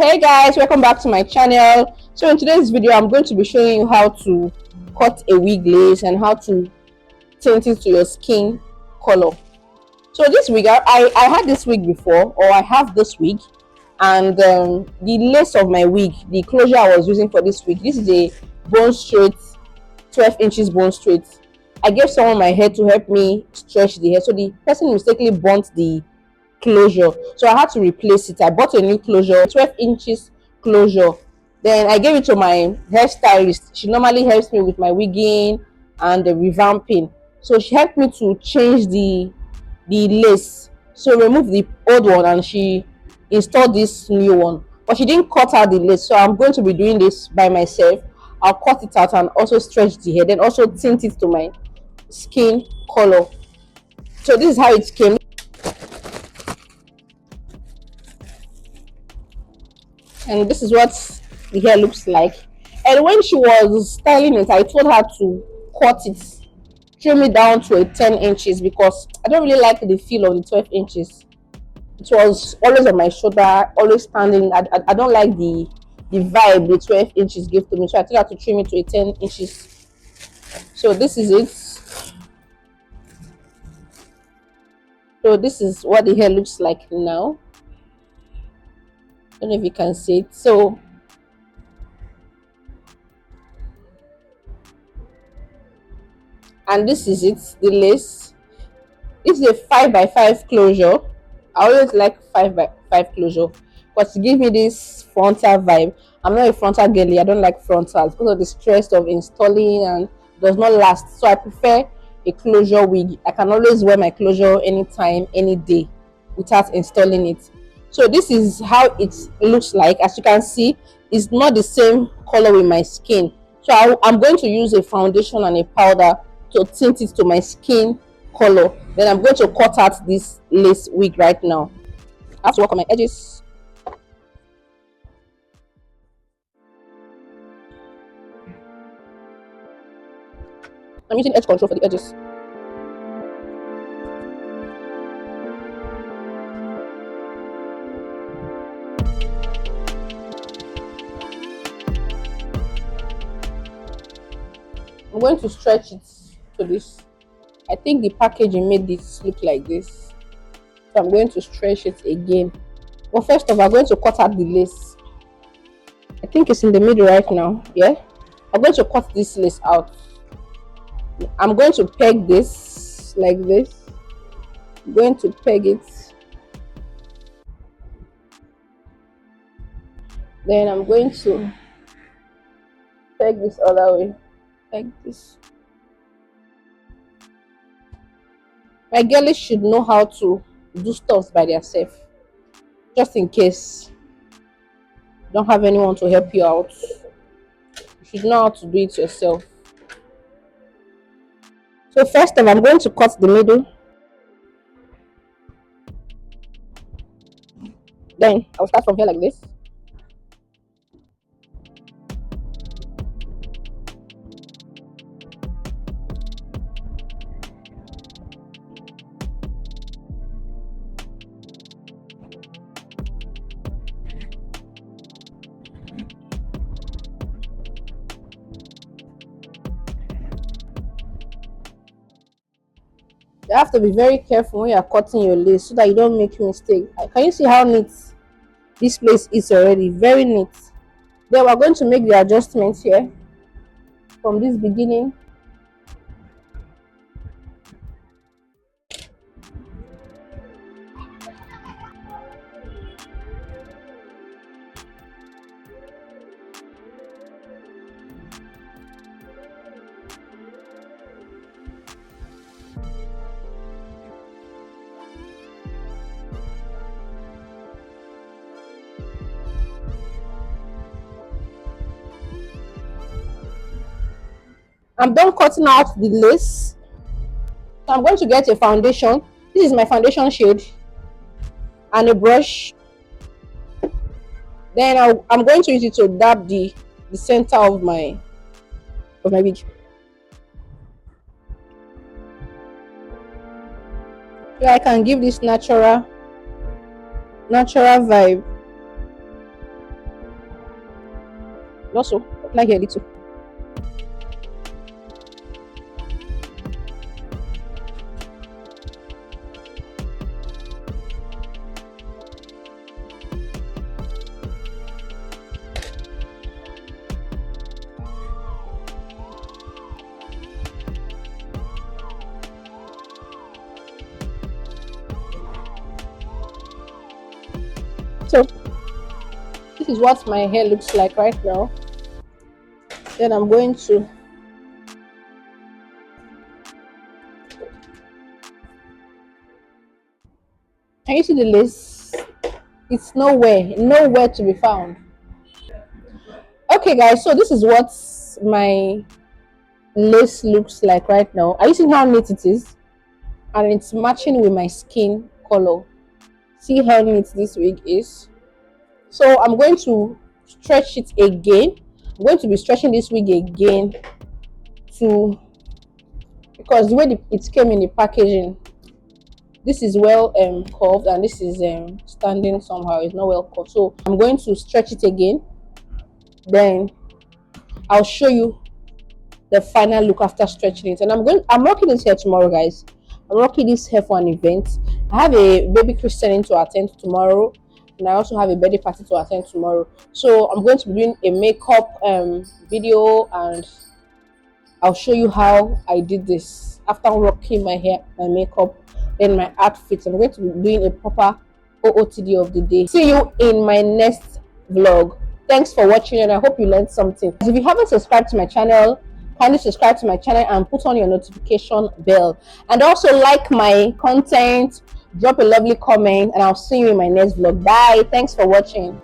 Hey guys, welcome back to my channel. So in today's video I'm going to be showing you how to cut a wig lace and how to tint it to your skin color. So this wig, I had this wig before, or I have this wig, and the lace of my wig, the closure I was using for this wig, this is a bone straight 12 inches bone straight. I gave someone my hair to help me stretch the hair, so the person mistakenly burnt the closure, so I had to replace it. I bought a new closure, 12 inches closure. Then I gave it to my hairstylist. She normally helps me with my wigging and the revamping, so she helped me to change the lace, so remove the old one and she installed this new one, but she didn't cut out the lace. So I'm going to be doing this by myself. I'll cut it out and also stretch the hair, then also tint it to my skin color. So this is how it came, and this is what the hair looks like. And when she was styling it, I told her to cut it, trim it down to a 10 inches, because I don't really like the feel of the 12 inches. It was always on my shoulder, always standing. I don't like the vibe the 12 inches give to me, so I told her to trim it to a 10 inches. So this is it. So this is what the hair looks like now. I don't know if you can see it. So and this is it, the lace. This is a 5x5 closure. I always like 5x5 closure because to give me this frontal vibe. I'm not a frontal girly. I don't like frontals because of the stress of installing, and does not last. So I prefer a closure wig. I can always wear my closure anytime, any day, without installing it. So this is how it looks like. As you can see, it's not the same color with my skin. So I'm going to use a foundation and a powder to tint it to my skin color. Then I'm going to cut out this lace wig right now. I have to work on my edges. I'm using edge control for the edges. I'm going to stretch it to this. I think the packaging made this look like this, so I'm going to stretch it again. But first off, I'm going to cut out the lace. I think it's in the middle right now. Yeah, I'm going to cut this lace out. I'm going to peg this like this. I'm going to peg it. Then I'm going to peg this other way. Like this. My girlies should know how to do stuff by themselves, just in case you don't have anyone to help you out. You should know how to do it yourself. So first off, I'm going to cut the middle. Then I'll start from here like this. You have to be very careful when you are cutting your lace so that you don't make mistake. Can you see how neat this place is already? Very neat. Then we're going to make the adjustments here from this beginning. I'm done cutting out the lace. So I'm going to get a foundation. This is my foundation shade and a brush. Then I'm going to use it to dab the center of my wig. So I can give this natural vibe. Also, like a little. So this is what my hair looks like right now. Then I'm going to, can you see the lace? It's nowhere to be found. Okay guys, so this is what my lace looks like right now. Are you seeing how neat it is? And it's matching with my skin color. See how neat this wig is. So I'm going to stretch it again. I'm going to be stretching this wig again to, because the way it came in the packaging, this is well curved, and this is standing somehow. It's not well curved. So I'm going to stretch it again. Then I'll show you the final look after stretching it. And I'm rocking this hair tomorrow, guys. I'm rocking this hair for an event. I have a baby christening to attend tomorrow, and I also have a birthday party to attend tomorrow. So I'm going to be doing a makeup video, and I'll show you how I did this after rocking my hair, my makeup, then my outfits. I'm going to be doing a proper OOTD of the day. See you in my next vlog. Thanks for watching, and I hope you learned something. If you haven't subscribed to my channel, kindly subscribe to my channel and put on your notification bell. And also like my content, drop a lovely comment, and I'll see you in my next vlog. Bye. Thanks for watching.